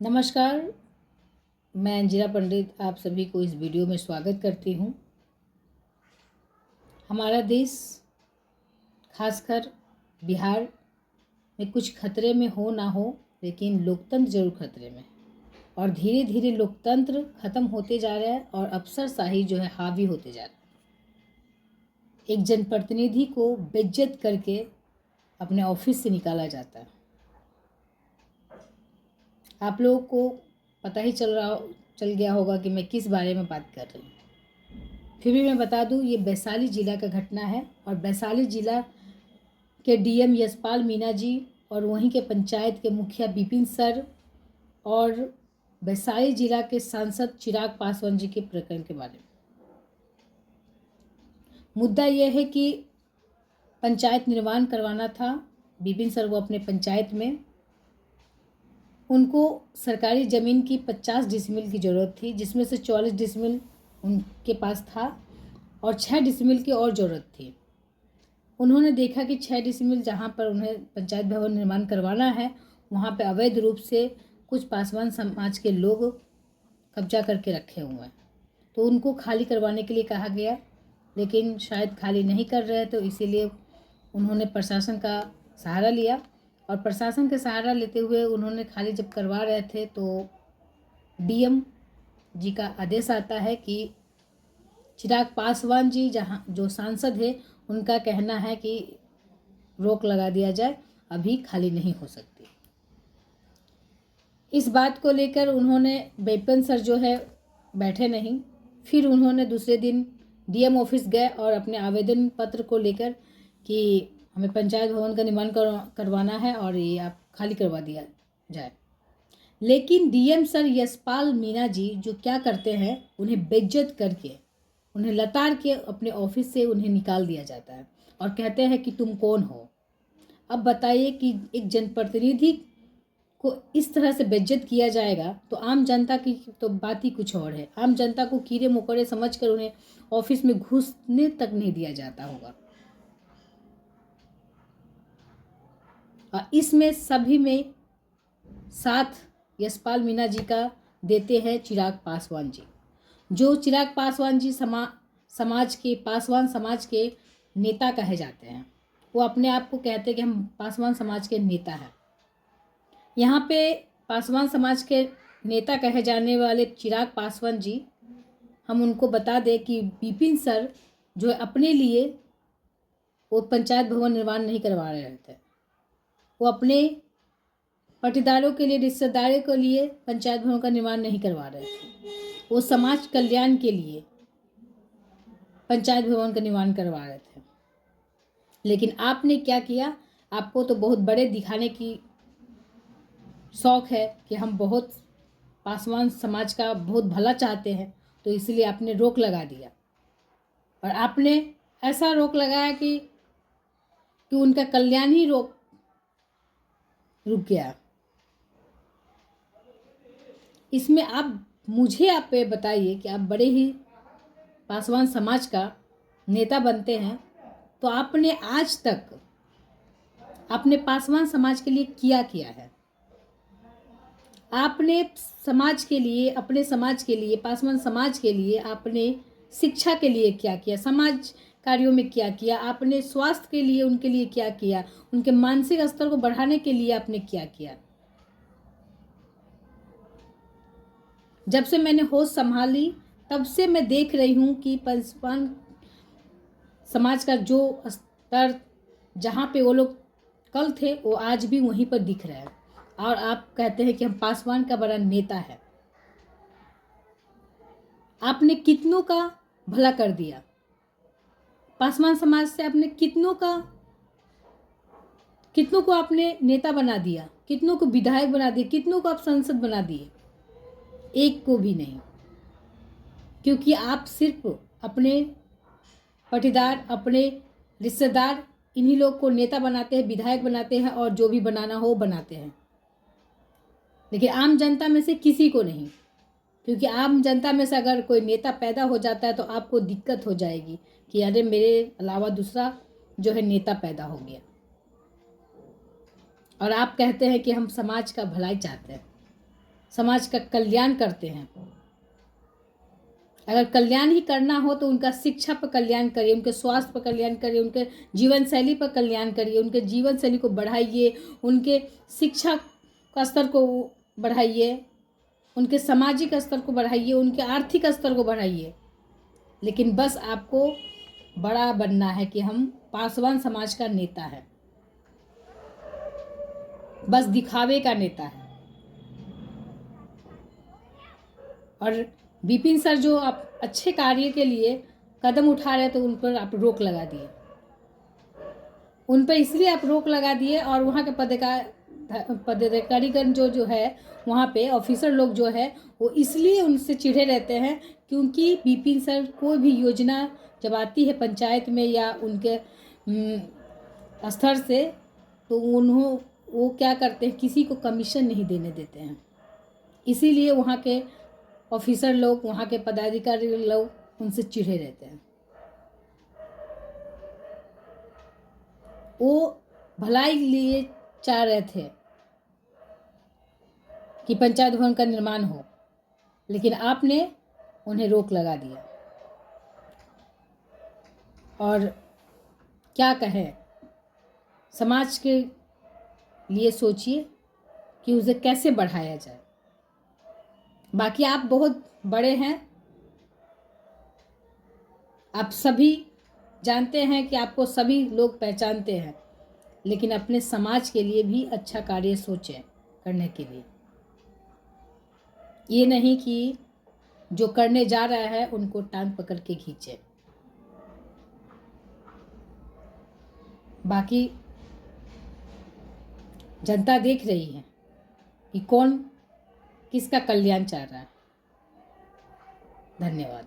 नमस्कार। मैं अंजिरा पंडित आप सभी को इस वीडियो में स्वागत करती हूँ। हमारा देश खासकर बिहार में कुछ खतरे में हो ना हो, लेकिन लोकतंत्र जरूर खतरे में, और धीरे धीरे लोकतंत्र खत्म होते जा रहा है और अफसरशाही जो है हावी होते जा रहा है। एक जनप्रतिनिधि को बेइज्जत करके अपने ऑफिस से निकाला जाता है। आप लोगों को पता ही चल गया होगा कि मैं किस बारे में बात कर रही हूँ। फिर भी मैं बता दूँ, ये वैशाली ज़िला का घटना है और वैशाली ज़िला के डीएम यशपाल मीणा जी और वहीं के पंचायत के मुखिया विपिन सर और वैशाली ज़िला के सांसद चिराग पासवान जी के प्रकरण के बारे में। मुद्दा यह है कि पंचायत निर्माण करवाना था विपिन सर को अपने पंचायत में। उनको सरकारी ज़मीन की 50 डिसमिल की ज़रूरत थी, जिसमें से 44 डिसमिल उनके पास था और 6 डिसमिल की और ज़रूरत थी। उन्होंने देखा कि 6 डिसमिल जहाँ पर उन्हें पंचायत भवन निर्माण करवाना है, वहाँ पे अवैध रूप से कुछ पासवान समाज के लोग कब्जा करके रखे हुए हैं, तो उनको खाली करवाने के लिए कहा गया, लेकिन शायद खाली नहीं कर रहे, तो इसीलिए उन्होंने प्रशासन का सहारा लिया। और प्रशासन के सहारा लेते हुए उन्होंने खाली जब करवा रहे थे तो डीएम जी का आदेश आता है कि चिराग पासवान जी जहाँ जो सांसद है, उनका कहना है कि रोक लगा दिया जाए, अभी खाली नहीं हो सकती। इस बात को लेकर उन्होंने विपिन सर जो है बैठे नहीं। फिर उन्होंने दूसरे दिन डीएम ऑफिस गए और अपने आवेदन पत्र को लेकर कि हमें पंचायत भवन का निर्माण करवाना है और ये आप खाली करवा दिया जाए। लेकिन डीएम सर यशपाल मीणा जी जो क्या करते हैं, उन्हें बेइज्जत करके, उन्हें लताड़ के अपने ऑफिस से उन्हें निकाल दिया जाता है और कहते हैं कि तुम कौन हो। अब बताइए कि एक जनप्रतिनिधि को इस तरह से बेइज्जत किया जाएगा तो आम जनता की तो बात ही कुछ और है। आम जनता को कीड़े मकोड़े समझकर उन्हें ऑफिस में घुसने तक नहीं दिया जाता होगा। और इसमें सभी में साथ यशपाल मीणा जी का देते हैं चिराग पासवान जी, जो चिराग पासवान जी समाज के पासवान समाज के नेता कहे जाते हैं। वो अपने आप को कहते हैं कि हम पासवान समाज के नेता हैं। यहाँ पे पासवान समाज के नेता कहे जाने वाले चिराग पासवान जी, हम उनको बता दें कि विपिन सर जो अपने लिए वो पंचायत भवन निर्माण नहीं करवा रहे थे, वो अपने पटीदारों के लिए, रिश्तेदारों के लिए पंचायत भवन का निर्माण नहीं करवा रहे थे, वो समाज कल्याण के लिए पंचायत भवन का निर्माण करवा रहे थे। लेकिन आपने क्या किया, आपको तो बहुत बड़े दिखाने की शौक है कि हम बहुत पासवान समाज का बहुत भला चाहते हैं, तो इसलिए आपने रोक लगा दिया। और आपने ऐसा रोक लगाया कि उनका कल्याण ही रुक गया। इसमें आप ये बताइए कि आप बड़े ही पासवान समाज का नेता बनते हैं, तो आपने आज तक अपने पासवान समाज के लिए क्या किया है? आपने समाज के लिए, अपने समाज के लिए, पासवान समाज के लिए आपने शिक्षा के लिए क्या किया, समाज कार्यों में क्या किया, आपने स्वास्थ्य के लिए उनके लिए क्या किया, उनके मानसिक स्तर को बढ़ाने के लिए आपने क्या किया? जब से मैंने होश संभाली तब से मैं देख रही हूँ कि पासवान समाज का जो स्तर, जहाँ पे वो लोग कल थे, वो आज भी वहीं पर दिख रहा है। और आप कहते हैं कि हम पासवान का बड़ा नेता है। आपने कितनों का भला कर दिया, पासवान समाज से आपने कितनों को आपने नेता बना दिया, कितनों को विधायक बना दिया, कितनों को आप सांसद बना दिए? एक को भी नहीं, क्योंकि आप सिर्फ अपने पटीदार, अपने रिश्तेदार, इन्हीं लोग को नेता बनाते हैं, विधायक बनाते हैं और जो भी बनाना हो बनाते हैं, लेकिन आम जनता में से किसी को नहीं। क्योंकि आम जनता में से अगर कोई नेता पैदा हो जाता है तो आपको दिक्कत हो जाएगी कि अरे मेरे अलावा दूसरा जो है नेता पैदा हो गया। और आप कहते हैं कि हम समाज का भलाई चाहते हैं। समाज का कल्याण करते हैं। अगर कल्याण ही करना हो तो उनका शिक्षा पर कल्याण करिए, उनके स्वास्थ्य पर कल्याण करिए, उनके जीवन शैली पर कल्याण करिए, उनके जीवन शैली को बढ़ाइए, उनके शिक्षा का स्तर को बढ़ाइए, उनके सामाजिक स्तर को बढ़ाइए, उनके आर्थिक स्तर को बढ़ाइए। लेकिन बस आपको बड़ा बनना है कि हम पासवान समाज का नेता है, बस दिखावे का नेता है। और विपिन सर जो आप अच्छे कार्य के लिए कदम उठा रहे तो उन पर आप रोक लगा दिए, उन पर इसलिए आप रोक लगा दिए। और वहाँ के पदाधिकारीगण जो है वहाँ पे ऑफिसर लोग जो है वो इसलिए उनसे चिढ़े रहते हैं क्योंकि विपिन सर कोई भी योजना जब आती है पंचायत में या उनके स्तर से तो वो क्या करते हैं, किसी को कमीशन नहीं देने देते हैं। इसीलिए वहाँ के ऑफिसर लोग, वहाँ के पदाधिकारी लोग उनसे चिढ़े रहते हैं। वो भलाई लिए चाह रहे थे कि पंचायत भवन का निर्माण हो, लेकिन आपने उन्हें रोक लगा दिया। और क्या कहें, समाज के लिए सोचिए कि उसे कैसे बढ़ाया जाए। बाकी आप बहुत बड़े हैं, आप सभी जानते हैं कि आपको सभी लोग पहचानते हैं, लेकिन अपने समाज के लिए भी अच्छा कार्य सोचें करने के लिए। ये नहीं कि जो करने जा रहा है उनको टांग पकड़ के खींचे। बाकी जनता देख रही है कि कौन किसका कल्याण चाह रहा है। धन्यवाद।